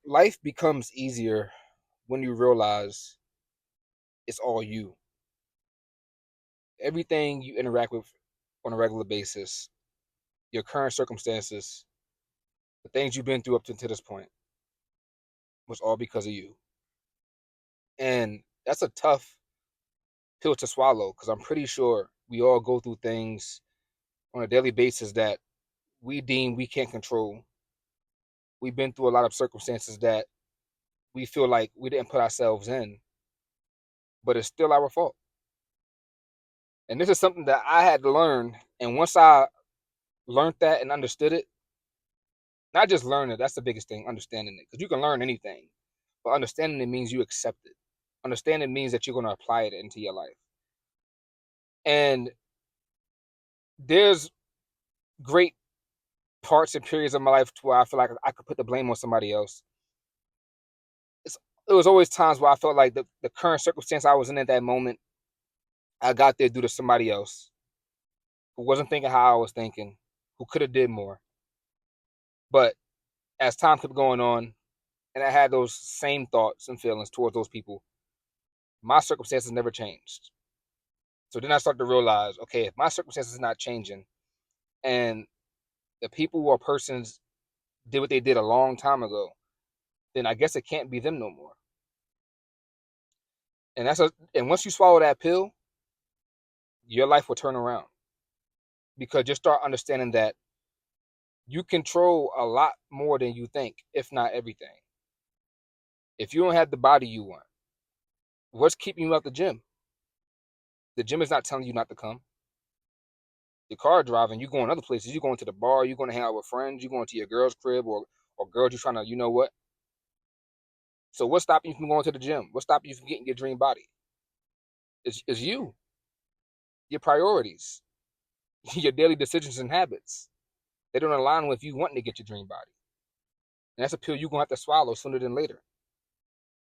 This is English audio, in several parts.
Life becomes easier when you realize it's all you. Everything you interact with on a regular basis, your current circumstances, the things you've been through up to this point, was all because of you. And that's a tough pill to swallow because I'm pretty sure we all go through things on a daily basis that we deem we can't control. We've been through a lot of circumstances that we feel like we didn't put ourselves in, but it's still our fault. And this is something that I had to learn. And once I learned that and understood it, not just learn it, that's the biggest thing, understanding it. Because you can learn anything, but understanding it means you accept it. Understanding means that you're going to apply it into your life. And there's great parts and periods of my life where I feel like I could put the blame on somebody else. It's, it was always times where I felt like the current circumstance I was in at that moment, I got there due to somebody else who wasn't thinking how I was thinking, who could have did more. But as time kept going on, and I had those same thoughts and feelings towards those people, my circumstances never changed. So then I started to realize, okay, if my circumstances is not changing, and the people or persons did what they did a long time ago, then I guess it can't be them no more. And once you swallow that pill, your life will turn around because you start understanding that you control a lot more than you think, if not everything. If you don't have the body you want, what's keeping you at the gym? The gym is not telling you not to come. Your car driving, you going other places. You going to the bar, you going to hang out with friends, you going to your girl's crib or girls you trying to, you know what? So what's stopping you from going to the gym? What's stopping you from getting your dream body? Is you, your priorities, your daily decisions and habits. They don't align with you wanting to get your dream body. And that's a pill you're gonna have to swallow sooner than later.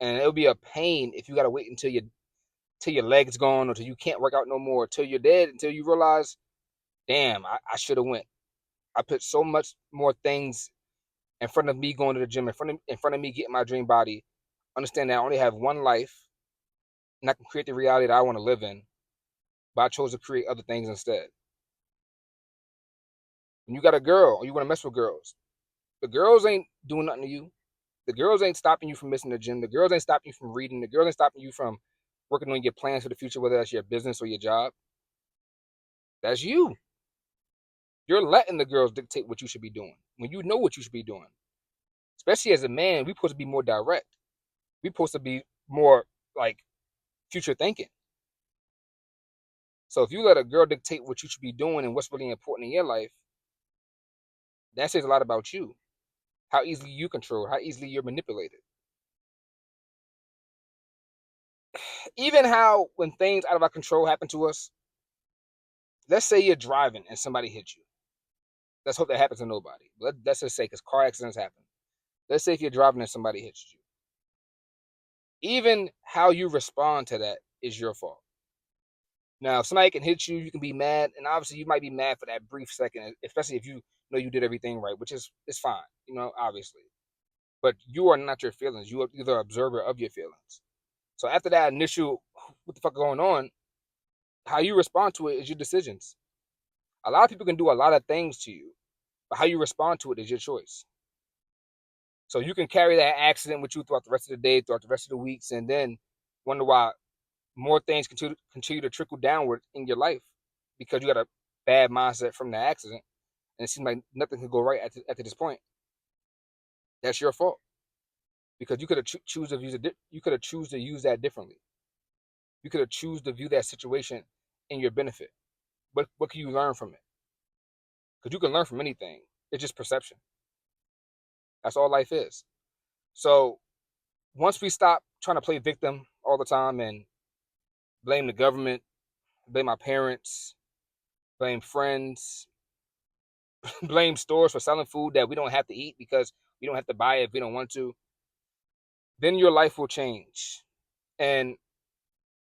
And it'll be a pain if you gotta wait until your legs gone or till you can't work out no more, till you're dead, until you realize, damn, I should have went. I put so much more things in front of me going to the gym, in front of me getting my dream body. Understand that I only have one life and I can create the reality that I want to live in, but I chose to create other things instead. When you got a girl or you want to mess with girls, the girls ain't doing nothing to you. The girls ain't stopping you from missing the gym. The girls ain't stopping you from reading. The girls ain't stopping you from working on your plans for the future, whether that's your business or your job. That's you. You're letting the girls dictate what you should be doing when you know what you should be doing. Especially as a man, we're supposed to be more direct. We're supposed to be more like future thinking. So if you let a girl dictate what you should be doing and what's really important in your life, that says a lot about you. How easily you control, how easily you're manipulated. Even how when things out of our control happen to us, let's say you're driving and somebody hits you. Let's hope that happens to nobody. Let's just say because car accidents happen. Let's say if you're driving and somebody hits you. Even how you respond to that is your fault. Now, if somebody can hit you, you can be mad, and obviously you might be mad for that brief second, especially if you know you did everything right, which is it's fine, obviously. But you are not your feelings. You are either an observer of your feelings. So after that initial, what the fuck going on, how you respond to it is your decisions. A lot of people can do a lot of things to you, but how you respond to it is your choice. So you can carry that accident with you throughout the rest of the day, throughout the rest of the weeks, and then wonder why more things continue to trickle downward in your life because you got a bad mindset from the accident, and it seems like nothing can go right at this point. That's your fault because you could have choose to use it. You could have choose to use that differently. You could have choose to view that situation in your benefit. What can you learn from it? Because you can learn from anything. It's just perception. That's all life is. So once we stop trying to play victim all the time and blame the government, blame my parents, blame friends, blame stores for selling food that we don't have to eat because we don't have to buy it if we don't want to, then your life will change. And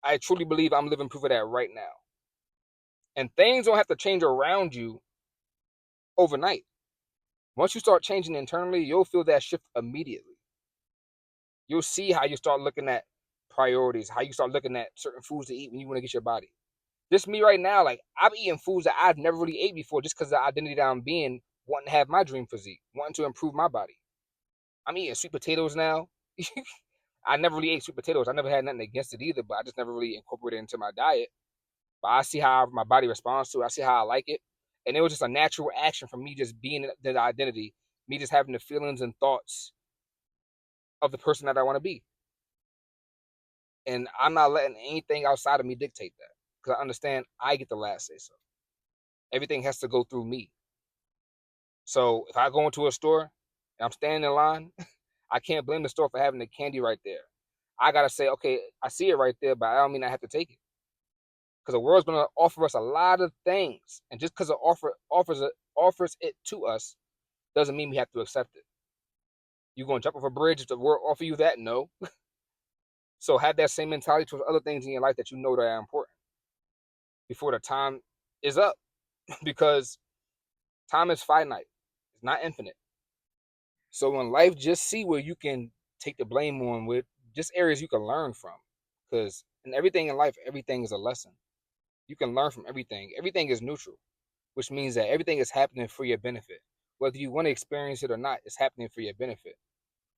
I truly believe I'm living proof of that right now. And things don't have to change around you overnight. Once you start changing internally, you'll feel that shift immediately. You'll see how you start looking at priorities, how you start looking at certain foods to eat when you want to get your body. This me right now, like I'm eating foods that I've never really ate before just because of the identity that I'm being, wanting to have my dream physique, wanting to improve my body. I'm eating sweet potatoes now. I never really ate sweet potatoes. I never had nothing against it either, but I just never really incorporated it into my diet. But I see how my body responds to it. I see how I like it. And it was just a natural action from me just being the identity, me just having the feelings and thoughts of the person that I want to be. And I'm not letting anything outside of me dictate that because I understand I get the last say so. Everything has to go through me. So if I go into a store and I'm standing in line, I can't blame the store for having the candy right there. I gotta say, okay, I see it right there, but I don't mean I have to take it because the world's gonna offer us a lot of things, and just because it offers it to us doesn't mean we have to accept it. You gonna jump off a bridge if the world offer you that? No. So have that same mentality towards other things in your life that you know that are important before the time is up, because time is finite. It's not infinite. So in life, just see where you can take the blame on, with just areas you can learn from. Because in everything in life, everything is a lesson. You can learn from everything. Everything is neutral, which means that everything is happening for your benefit. Whether you want to experience it or not, it's happening for your benefit.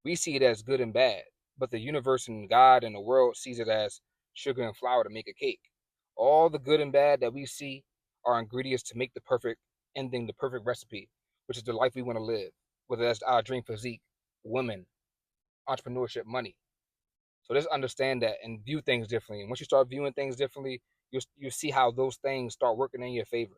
We see it as good and bad, but the universe and God and the world sees it as sugar and flour to make a cake. All the good and bad that we see are ingredients to make the perfect ending, the perfect recipe, which is the life we want to live, whether that's our dream physique, women, entrepreneurship, money. So just understand that and view things differently. And once you start viewing things differently, you see how those things start working in your favor.